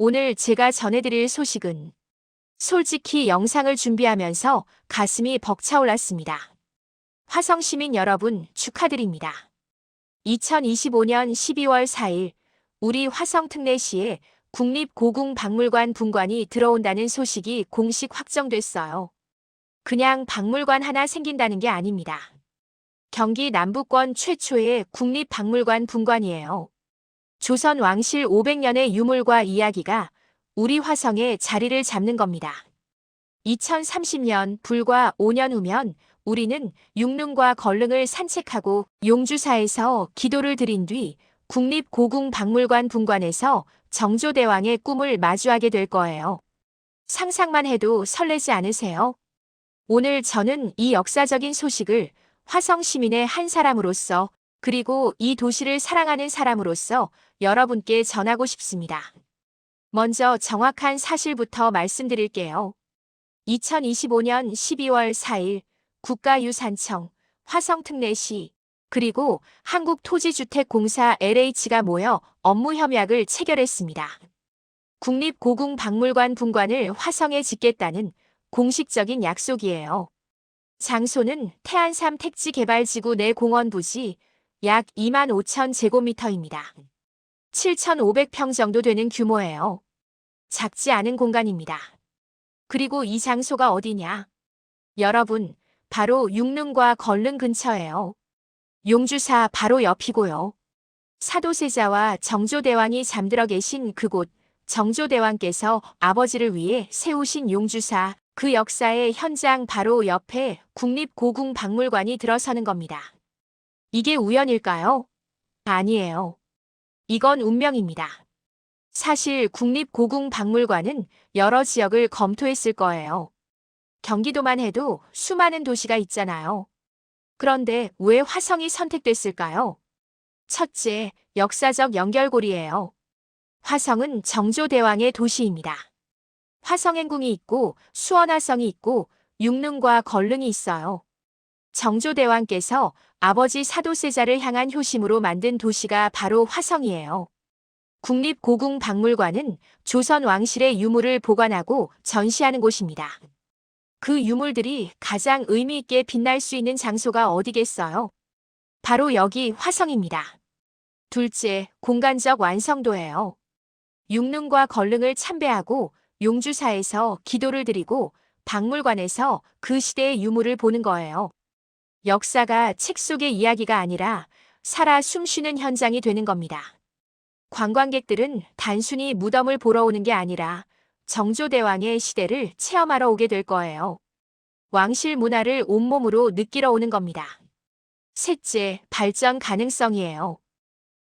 오늘 제가 전해드릴 소식은 솔직히 영상을 준비하면서 가슴이 벅차올랐습니다. 화성 시민 여러분 축하드립니다. 2025년 12월 4일 우리 화성 특례시에 국립고궁박물관 분관이 들어온다는 소식이 공식 확정됐어요. 그냥 박물관 하나 생긴다는 게 아닙니다. 경기 남부권 최초의 국립박물관 분관이에요. 조선 왕실 500년의 유물과 이야기가 우리 화성에 자리를 잡는 겁니다. 2030년 불과 5년 후면 우리는 육릉과 걸릉을 산책하고 용주사에서 기도를 드린 뒤 국립고궁박물관 분관에서 정조대왕의 꿈을 마주하게 될 거예요. 상상만 해도 설레지 않으세요? 오늘 저는 이 역사적인 소식을 화성 시민의 한 사람으로서 그리고 이 도시를 사랑하는 사람으로서 여러분께 전하고 싶습니다. 먼저 정확한 사실부터 말씀드릴게요. 2025년 12월 4일 국가유산청, 화성특례시, 그리고 한국토지주택공사 LH가 모여 업무 협약을 체결했습니다. 국립고궁박물관 분관을 화성에 짓겠다는 공식적인 약속이에요. 장소는 태안삼 택지개발지구 내 공원 부지 약 2만 5천 제곱미터입니다. 7,500평 정도 되는 규모예요. 작지 않은 공간입니다. 그리고 이 장소가 어디냐? 여러분, 바로 육릉과 걸릉 근처예요. 용주사 바로 옆이고요. 사도세자와 정조대왕이 잠들어 계신 그곳, 정조대왕께서 아버지를 위해 세우신 용주사, 그 역사의 현장 바로 옆에 국립고궁박물관이 들어서는 겁니다. 이게 우연일까요? 아니에요. 이건 운명입니다. 사실 국립고궁박물관은 여러 지역을 검토했을 거예요. 경기도만 해도 수많은 도시가 있잖아요. 그런데 왜 화성이 선택됐을까요? 첫째, 역사적 연결고리예요. 화성은 정조대왕의 도시입니다. 화성행궁이 있고 수원화성이 있고 육릉과 걸릉이 있어요. 정조대왕께서 아버지 사도세자를 향한 효심으로 만든 도시가 바로 화성이에요. 국립고궁박물관은 조선 왕실의 유물을 보관하고 전시하는 곳입니다. 그 유물들이 가장 의미 있게 빛날 수 있는 장소가 어디겠어요? 바로 여기 화성입니다. 둘째, 공간적 완성도예요. 육릉과 걸릉을 참배하고 용주사에서 기도를 드리고 박물관에서 그 시대의 유물을 보는 거예요. 역사가 책 속의 이야기가 아니라 살아 숨쉬는 현장이 되는 겁니다. 관광객들은 단순히 무덤을 보러 오는 게 아니라 정조대왕의 시대를 체험하러 오게 될 거예요. 왕실 문화를 온몸으로 느끼러 오는 겁니다. 셋째, 발전 가능성이에요.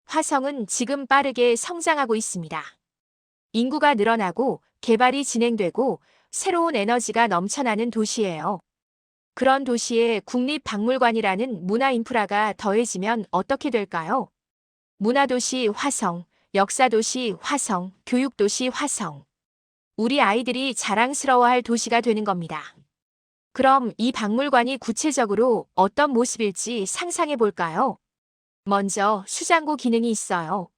화성은 지금 빠르게 성장하고 있습니다. 인구가 늘어나고 개발이 진행되고 새로운 에너지가 넘쳐나는 도시예요. 그런 도시에 국립박물관이라는 문화 인프라가 더해지면 어떻게 될까요? 문화도시 화성, 역사도시 화성, 교육도시 화성. 우리 아이들이 자랑스러워할 도시가 되는 겁니다. 그럼 이 박물관이 구체적으로 어떤 모습일지 상상해 볼까요? 먼저 수장고 기능이 있어요.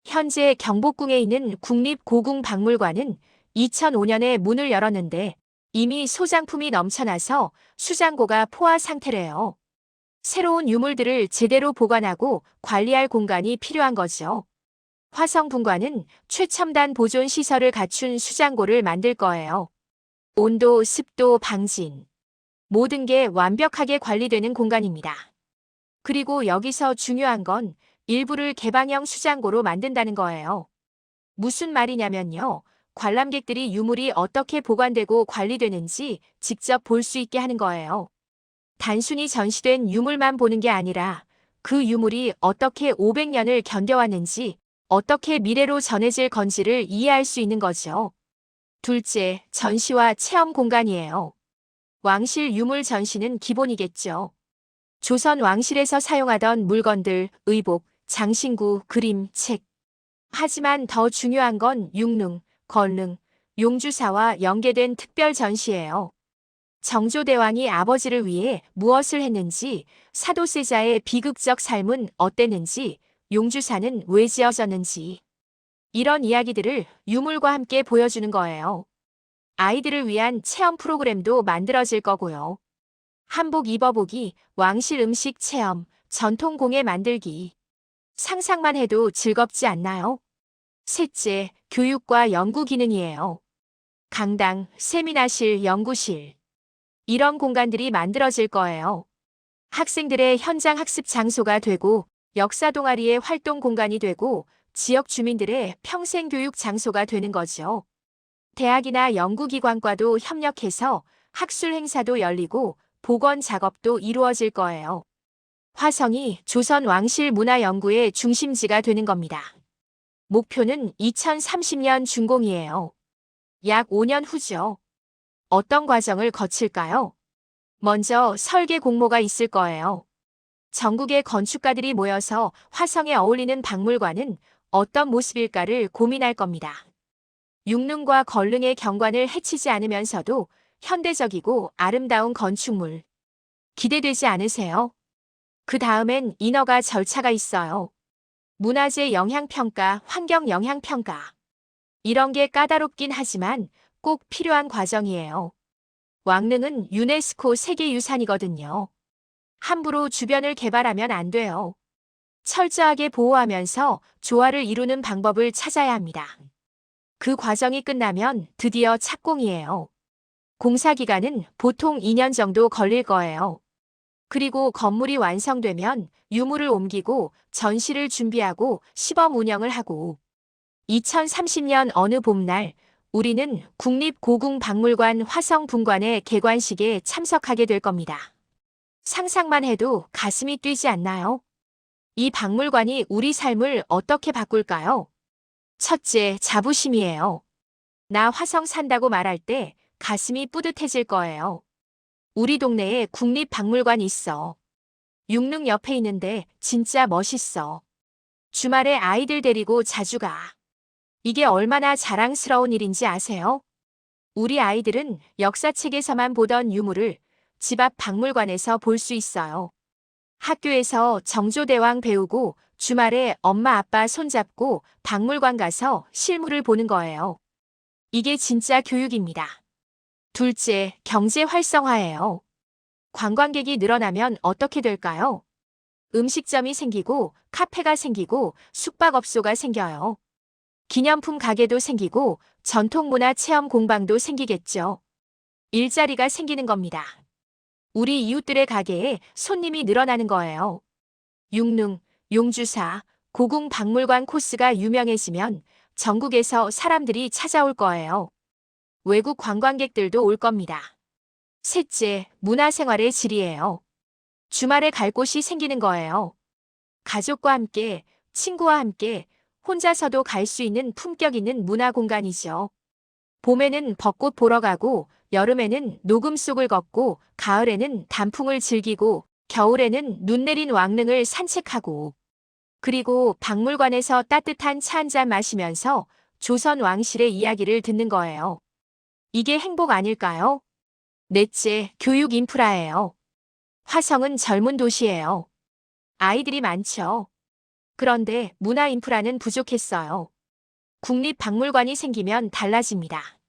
현재 경복궁에 있는 국립고궁박물관은 2005년에 문을 열었는데 이미 소장품이 넘쳐나서 수장고가 포화 상태래요. 새로운 유물들을 제대로 보관하고 관리할 공간이 필요한 거죠. 화성분관은 최첨단 보존 시설을 갖춘 수장고를 만들 거예요. 온도, 습도, 방진. 모든 게 완벽하게 관리되는 공간입니다. 그리고 여기서 중요한 건 일부를 개방형 수장고로 만든다는 거예요. 무슨 말이냐면요. 관람객들이 유물이 어떻게 보관되고 관리되는지 직접 볼 수 있게 하는 거예요. 단순히 전시된 유물만 보는 게 아니라 그 유물이 어떻게 500년을 견뎌왔는지, 어떻게 미래로 전해질 건지를 이해할 수 있는 거죠. 둘째, 전시와 체험 공간이에요. 왕실 유물 전시는 기본이겠죠. 조선 왕실에서 사용하던 물건들, 의복, 장신구, 그림, 책. 하지만 더 중요한 건 육릉, 걸릉, 용주사와 연계된 특별 전시예요. 정조대왕이 아버지를 위해 무엇을 했는지, 사도세자의 비극적 삶은 어땠는지, 용주사는 왜 지어졌는지. 이런 이야기들을 유물과 함께 보여주는 거예요. 아이들을 위한 체험 프로그램도 만들어질 거고요. 한복 입어보기, 왕실 음식 체험, 전통 공예 만들기. 상상만 해도 즐겁지 않나요? 셋째, 교육과 연구 기능이에요. 강당, 세미나실, 연구실. 이런 공간들이 만들어질 거예요. 학생들의 현장 학습 장소가 되고, 역사 동아리의 활동 공간이 되고, 지역 주민들의 평생 교육 장소가 되는 거죠. 대학이나 연구기관과도 협력해서 학술 행사도 열리고 복원 작업도 이루어질 거예요. 화성이 조선 왕실 문화 연구의 중심지가 되는 겁니다. 목표는 2030년 준공이에요. 약 5년 후죠. 어떤 과정을 거칠까요? 먼저 설계 공모가 있을 거예요. 전국의 건축가들이 모여서 화성에 어울리는 박물관은 어떤 모습일까를 고민할 겁니다. 육릉과 걸릉의 경관을 해치지 않으면서도 현대적이고 아름다운 건축물. 기대되지 않으세요? 그 다음엔 인허가 절차가 있어요. 문화재 영향평가, 환경 영향평가. 이런 게 까다롭긴 하지만 꼭 필요한 과정이에요. 왕릉은 유네스코 세계유산이거든요. 함부로 주변을 개발하면 안 돼요. 철저하게 보호하면서 조화를 이루는 방법을 찾아야 합니다. 그 과정이 끝나면 드디어 착공이에요. 공사 기간은 보통 2년 정도 걸릴 거예요. 그리고 건물이 완성되면 유물을 옮기고 전시를 준비하고 시범 운영을 하고 2030년 어느 봄날 우리는 국립고궁박물관 화성분관의 개관식에 참석하게 될 겁니다. 상상만 해도 가슴이 뛰지 않나요? 이 박물관이 우리 삶을 어떻게 바꿀까요? 첫째, 자부심이에요. 나 화성 산다고 말할 때 가슴이 뿌듯해질 거예요. 우리 동네에 국립박물관 있어. 육릉 옆에 있는데 진짜 멋있어. 주말에 아이들 데리고 자주 가. 이게 얼마나 자랑스러운 일인지 아세요? 우리 아이들은 역사책에서만 보던 유물을 집 앞 박물관에서 볼 수 있어요. 학교에서 정조대왕 배우고 주말에 엄마 아빠 손잡고 박물관 가서 실물을 보는 거예요. 이게 진짜 교육입니다. 둘째, 경제 활성화예요. 관광객이 늘어나면 어떻게 될까요? 음식점이 생기고 카페가 생기고 숙박업소가 생겨요. 기념품 가게도 생기고 전통문화 체험 공방도 생기겠죠. 일자리가 생기는 겁니다. 우리 이웃들의 가게에 손님이 늘어나는 거예요. 육릉, 용주사, 고궁박물관 코스가 유명해지면 전국에서 사람들이 찾아올 거예요. 외국 관광객들도 올 겁니다. 셋째, 문화생활의 질이에요. 주말에 갈 곳이 생기는 거예요. 가족과 함께, 친구와 함께, 혼자서도 갈 수 있는 품격 있는 문화 공간이죠. 봄에는 벚꽃 보러 가고, 여름에는 녹음 속을 걷고, 가을에는 단풍을 즐기고, 겨울에는 눈 내린 왕릉을 산책하고, 그리고 박물관에서 따뜻한 차 한 잔 마시면서 조선 왕실의 이야기를 듣는 거예요. 이게 행복 아닐까요? 넷째, 교육 인프라예요. 화성은 젊은 도시예요. 아이들이 많죠. 그런데 문화 인프라는 부족했어요. 국립박물관이 생기면 달라집니다.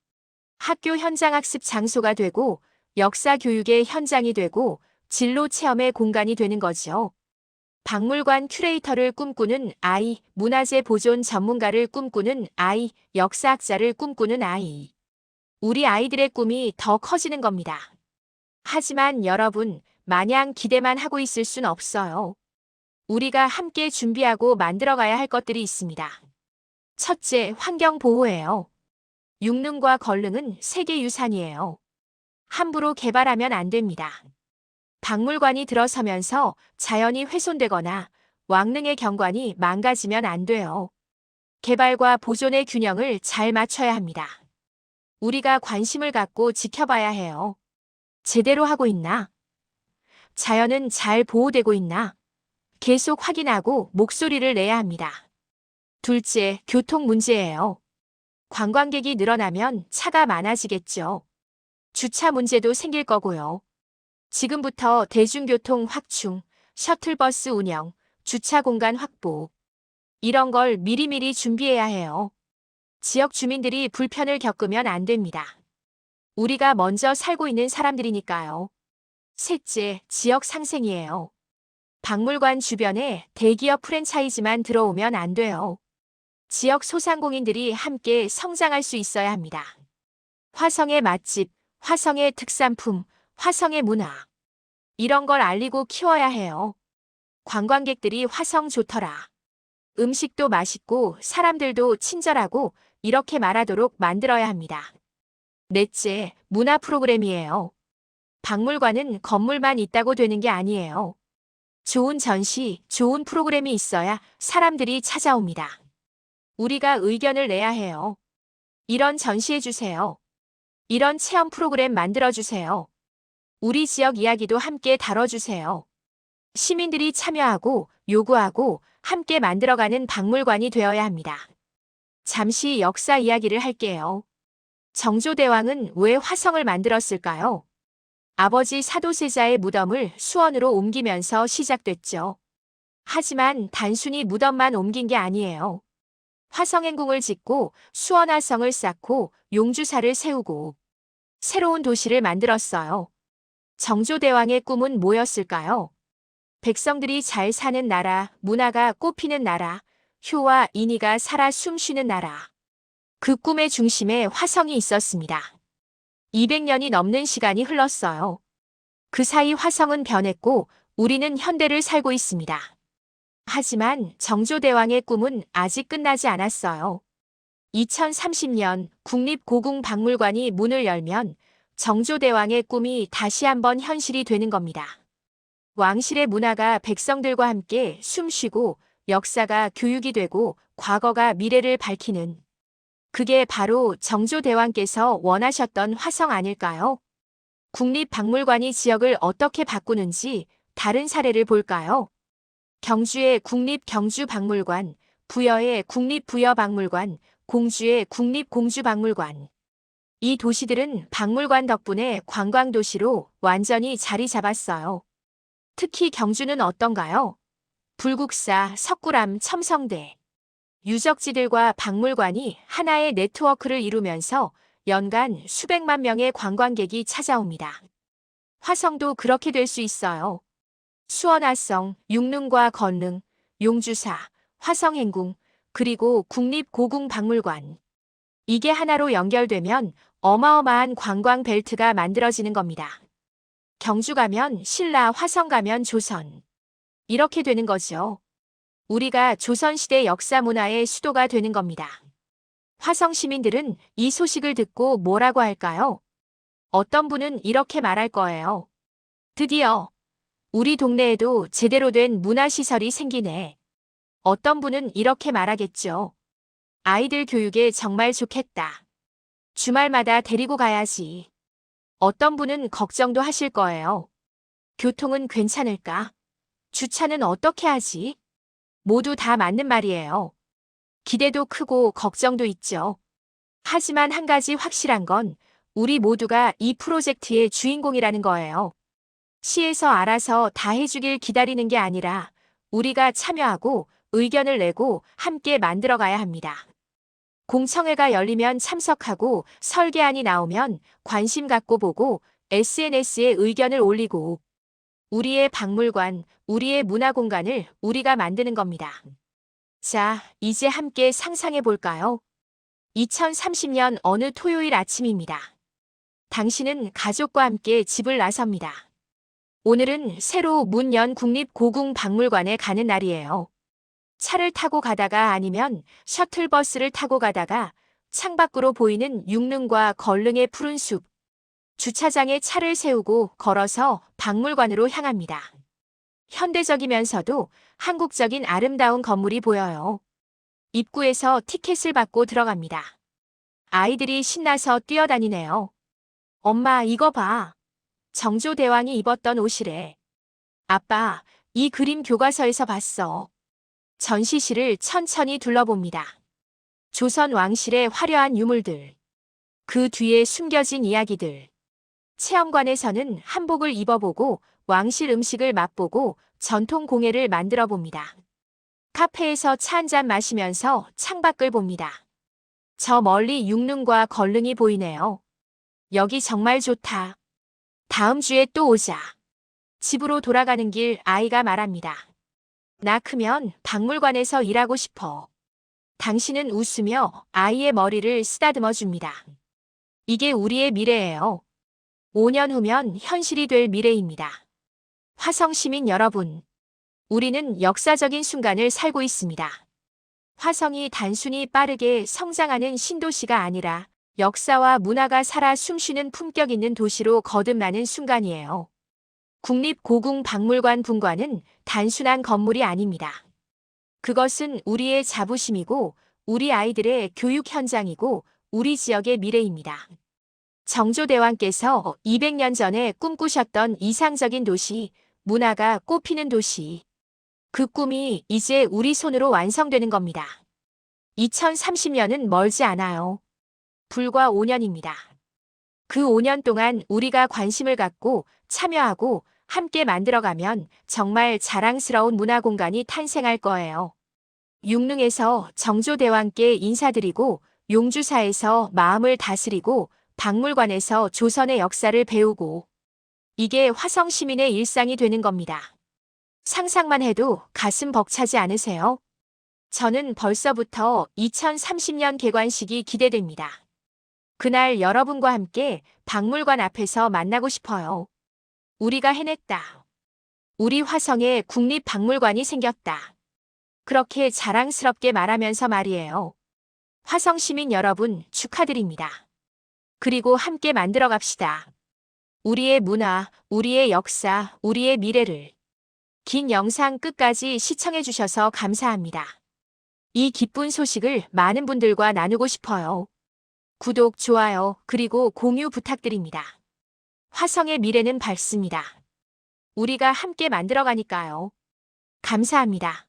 학교 현장 학습 장소가 되고 역사 교육의 현장이 되고 진로 체험의 공간이 되는 거죠. 박물관 큐레이터를 꿈꾸는 아이, 문화재 보존 전문가를 꿈꾸는 아이, 역사학자를 꿈꾸는 아이. 우리 아이들의 꿈이 더 커지는 겁니다. 하지만 여러분, 마냥 기대만 하고 있을 순 없어요. 우리가 함께 준비하고 만들어가야 할 것들이 있습니다. 첫째, 환경 보호예요. 육릉과 걸릉은 세계유산이에요. 함부로 개발하면 안 됩니다. 박물관이 들어서면서 자연이 훼손되거나 왕릉의 경관이 망가지면 안 돼요. 개발과 보존의 균형을 잘 맞춰야 합니다. 우리가 관심을 갖고 지켜봐야 해요. 제대로 하고 있나? 자연은 잘 보호되고 있나? 계속 확인하고 목소리를 내야 합니다. 둘째, 교통 문제예요. 관광객이 늘어나면 차가 많아지겠죠. 주차 문제도 생길 거고요. 지금부터 대중교통 확충, 셔틀버스 운영, 주차 공간 확보. 이런 걸 미리미리 준비해야 해요. 지역 주민들이 불편을 겪으면 안 됩니다. 우리가 먼저 살고 있는 사람들이니까요. 셋째, 지역 상생이에요. 박물관 주변에 대기업 프랜차이즈만 들어오면 안 돼요. 지역 소상공인들이 함께 성장할 수 있어야 합니다. 화성의 맛집, 화성의 특산품, 화성의 문화. 이런 걸 알리고 키워야 해요. 관광객들이 화성 좋더라. 음식도 맛있고 사람들도 친절하고 이렇게 말하도록 만들어야 합니다. 넷째, 문화 프로그램이에요. 박물관은 건물만 있다고 되는 게 아니에요. 좋은 전시, 좋은 프로그램이 있어야 사람들이 찾아옵니다. 우리가 의견을 내야 해요. 이런 전시해 주세요. 이런 체험 프로그램 만들어 주세요. 우리 지역 이야기도 함께 다뤄주세요. 시민들이 참여하고 요구하고 함께 만들어가는 박물관이 되어야 합니다. 잠시 역사 이야기를 할게요. 정조대왕은 왜 화성을 만들었을까요? 아버지 사도세자의 무덤을 수원으로 옮기면서 시작됐죠. 하지만 단순히 무덤만 옮긴 게 아니에요. 화성행궁을 짓고 수원화성을 쌓고 용주사를 세우고 새로운 도시를 만들었어요. 정조대왕의 꿈은 뭐였을까요? 백성들이 잘 사는 나라, 문화가 꽃피는 나라, 효와 인의가 살아 숨쉬는 나라. 그 꿈의 중심에 화성이 있었습니다. 200년이 넘는 시간이 흘렀어요. 그 사이 화성은 변했고 우리는 현대를 살고 있습니다. 하지만 정조대왕의 꿈은 아직 끝나지 않았어요. 2030년 국립고궁박물관이 문을 열면 정조대왕의 꿈이 다시 한번 현실이 되는 겁니다. 왕실의 문화가 백성들과 함께 숨쉬고 역사가 교육이 되고 과거가 미래를 밝히는 그게 바로 정조대왕께서 원하셨던 화성 아닐까요? 국립박물관이 지역을 어떻게 바꾸는지 다른 사례를 볼까요? 경주의 국립경주박물관, 부여의 국립부여박물관, 공주의 국립공주박물관. 이 도시들은 박물관 덕분에 관광도시로 완전히 자리 잡았어요. 특히 경주는 어떤가요? 불국사, 석굴암, 첨성대. 유적지들과 박물관이 하나의 네트워크를 이루면서 연간 수백만 명의 관광객이 찾아옵니다. 화성도 그렇게 될 수 있어요. 수원화성, 육릉과 건릉, 용주사, 화성행궁, 그리고 국립고궁박물관. 이게 하나로 연결되면 어마어마한 관광 벨트가 만들어지는 겁니다. 경주 가면 신라, 화성 가면 조선. 이렇게 되는 거죠. 우리가 조선시대 역사 문화의 수도가 되는 겁니다. 화성 시민들은 이 소식을 듣고 뭐라고 할까요? 어떤 분은 이렇게 말할 거예요. 드디어 우리 동네에도 제대로 된 문화시설이 생기네. 어떤 분은 이렇게 말하겠죠. 아이들 교육에 정말 좋겠다. 주말마다 데리고 가야지. 어떤 분은 걱정도 하실 거예요. 교통은 괜찮을까? 주차는 어떻게 하지? 모두 다 맞는 말이에요. 기대도 크고 걱정도 있죠. 하지만 한 가지 확실한 건 우리 모두가 이 프로젝트의 주인공이라는 거예요. 시에서 알아서 다 해주길 기다리는 게 아니라 우리가 참여하고 의견을 내고 함께 만들어가야 합니다. 공청회가 열리면 참석하고 설계안이 나오면 관심 갖고 보고 SNS에 의견을 올리고 우리의 박물관, 우리의 문화공간을 우리가 만드는 겁니다. 자, 이제 함께 상상해 볼까요? 2030년 어느 토요일 아침입니다. 당신은 가족과 함께 집을 나섭니다. 오늘은 새로 문 연 국립고궁박물관에 가는 날이에요. 차를 타고 가다가 아니면 셔틀버스를 타고 가다가 창밖으로 보이는 육릉과 건릉의 푸른 숲, 주차장에 차를 세우고 걸어서 박물관으로 향합니다. 현대적이면서도 한국적인 아름다운 건물이 보여요. 입구에서 티켓을 받고 들어갑니다. 아이들이 신나서 뛰어다니네요. 엄마, 이거 봐. 정조대왕이 입었던 옷이래. 아빠, 이 그림 교과서에서 봤어. 전시실을 천천히 둘러봅니다. 조선 왕실의 화려한 유물들. 그 뒤에 숨겨진 이야기들. 체험관에서는 한복을 입어보고 왕실 음식을 맛보고 전통 공예를 만들어 봅니다. 카페에서 차 한잔 마시면서 창밖을 봅니다. 저 멀리 육릉과 걸릉이 보이네요. 여기 정말 좋다. 다음 주에 또 오자. 집으로 돌아가는 길 아이가 말합니다. 나 크면 박물관에서 일하고 싶어. 당신은 웃으며 아이의 머리를 쓰다듬어 줍니다. 이게 우리의 미래예요. 5년 후면 현실이 될 미래입니다. 화성 시민 여러분, 우리는 역사적인 순간을 살고 있습니다. 화성이 단순히 빠르게 성장하는 신도시가 아니라 역사와 문화가 살아 숨쉬는 품격 있는 도시로 거듭나는 순간이에요. 국립고궁박물관 분관은 단순한 건물이 아닙니다. 그것은 우리의 자부심이고 우리 아이들의 교육 현장이고 우리 지역의 미래입니다. 정조대왕께서 200년 전에 꿈꾸셨던 이상적인 도시, 문화가 꽃피는 도시. 그 꿈이 이제 우리 손으로 완성되는 겁니다. 2030년은 멀지 않아요. 불과 5년입니다. 그 5년 동안 우리가 관심을 갖고 참여하고 함께 만들어가면 정말 자랑스러운 문화공간이 탄생할 거예요. 육릉에서 정조대왕께 인사드리고 용주사에서 마음을 다스리고 박물관에서 조선의 역사를 배우고 이게 화성 시민의 일상이 되는 겁니다. 상상만 해도 가슴 벅차지 않으세요? 저는 벌써부터 2030년 개관식이 기대됩니다. 그날 여러분과 함께 박물관 앞에서 만나고 싶어요. 우리가 해냈다. 우리 화성에 국립박물관이 생겼다. 그렇게 자랑스럽게 말하면서 말이에요. 화성 시민 여러분 축하드립니다. 그리고 함께 만들어 갑시다. 우리의 문화, 우리의 역사, 우리의 미래를. 긴 영상 끝까지 시청해 주셔서 감사합니다. 이 기쁜 소식을 많은 분들과 나누고 싶어요. 구독, 좋아요, 그리고 공유 부탁드립니다. 화성의 미래는 밝습니다. 우리가 함께 만들어가니까요. 감사합니다.